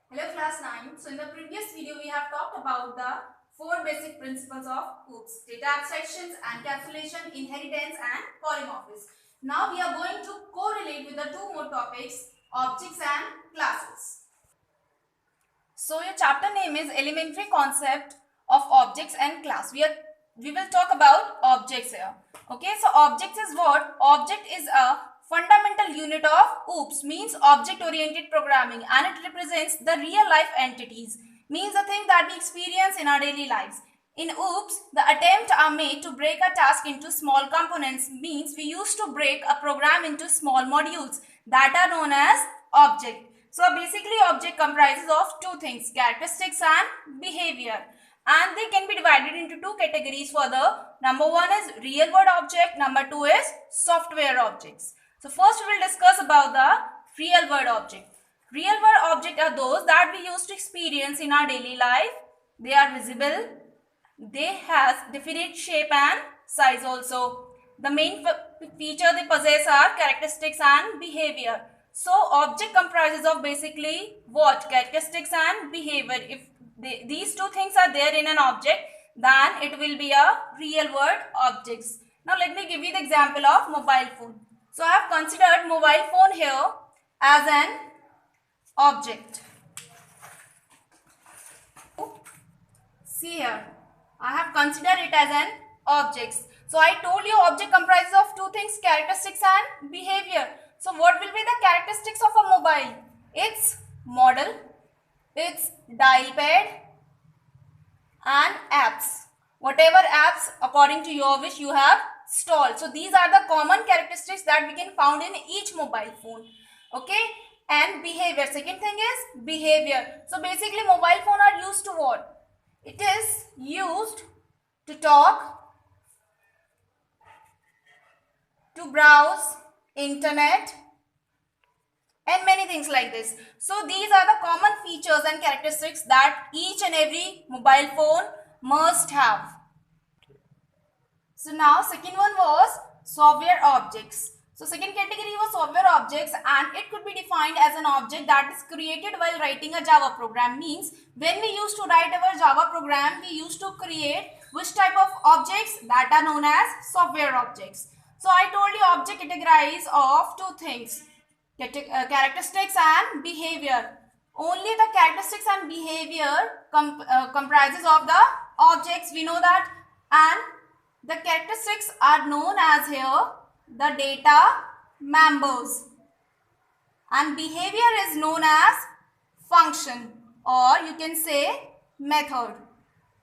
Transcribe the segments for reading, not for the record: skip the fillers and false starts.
Hello class 9. So in the previous video we have talked about the four basic principles of OOPS: data abstractions, encapsulation, inheritance and polymorphism. Now we are going to correlate with the two more topics, objects and classes. So your chapter name is Elementary Concept of Objects and Class. We will talk about objects here. Okay, so objects is what? Object is a fundamental unit of OOPS, means object oriented programming, and it represents the real life entities, means the thing that we experience in our daily lives. In OOPS, the attempts are made to break a task into small components, means we used to break a program into small modules that are known as object. So basically object comprises of two things, characteristics and behavior, and they can be divided into two categories further. Number one is real world object, number two is software objects. So first we will discuss about the real world object. Real world objects are those that we use to experience in our daily life. They are visible, they have definite shape and size also. The main feature they possess are characteristics and behavior. So object comprises of basically what? Characteristics and behavior. If these two things are there in an object, then it will be a real world objects. Now let me give you the example of mobile phone. So I have considered mobile phone here as an object. See here, I have considered it as an object. So I told you object comprises of two things, characteristics and behavior. So what will be the characteristics of a mobile? Its model, its dial pad and apps. Whatever apps according to your wish you have installed. So these are the common characteristics that we can found in each mobile phone. Okay. And behavior. Second thing is behavior. So basically mobile phone are used to what? It is used to talk, to browse internet and many things like this. So these are the common features and characteristics that each and every mobile phone must have. So now second one was software objects. So second category was software objects, and it could be defined as an object that is created while writing a Java program. Means when we used to write our Java program, we used to create which type of objects that are known as software objects. So I told you object categorized of two things, characteristics and behavior. Only the characteristics and behavior comprises of the objects, we know that, and the characteristics are known as here the data members, and behavior is known as function, or you can say method.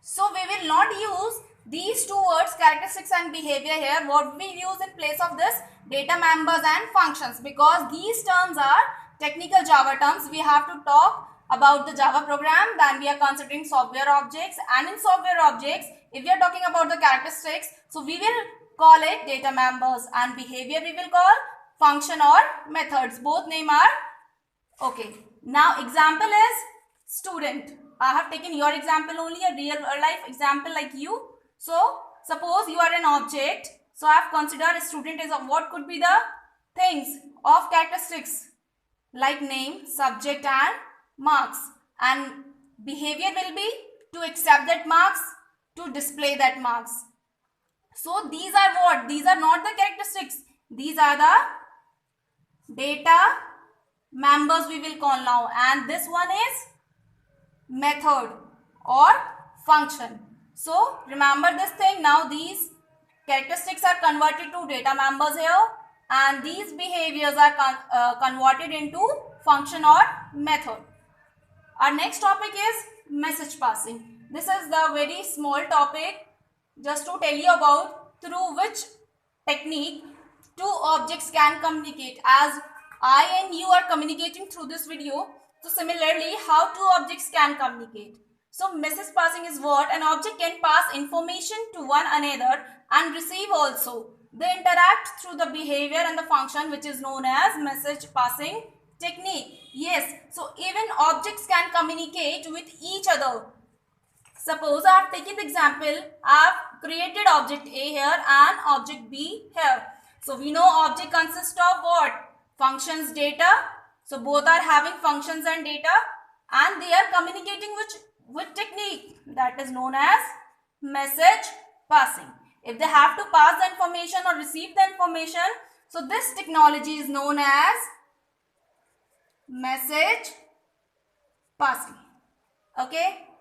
So we will not use these two words, characteristics and behavior, here. What we use in place of this, data members and functions, because these terms are technical Java terms. We have to talk about the Java program, then we are considering software objects, and in software objects, if we are talking about the characteristics, so we will call it data members, and behavior we will call function or methods. Both name are okay. Now example is student. I have taken your example only, a real life example like you. So suppose you are an object. So I have considered a student is of what could be the things of characteristics like name, subject and marks, and behavior will be to accept that marks, to display that marks. So these are what? These are not the characteristics. These are the data members we will call now, and this one is method or function. So remember this thing. Now these characteristics are converted to data members here, and these behaviors are converted into function or method. Our next topic is message passing. This is the very small topic just to tell you about through which technique two objects can communicate. As I and you are communicating through this video, so similarly how two objects can communicate. So message passing is what? An object can pass information to one another and receive also. They interact through the behavior and the function which is known as message passing technique. Yes, so even objects can communicate with each other. Suppose I have taken the example, I have created object A here and object B here. So we know object consists of what? Functions, data. So both are having functions and data, and they are communicating with technique that is known as message passing. If they have to pass the information or receive the information, so this technology is known as message passing. Okay.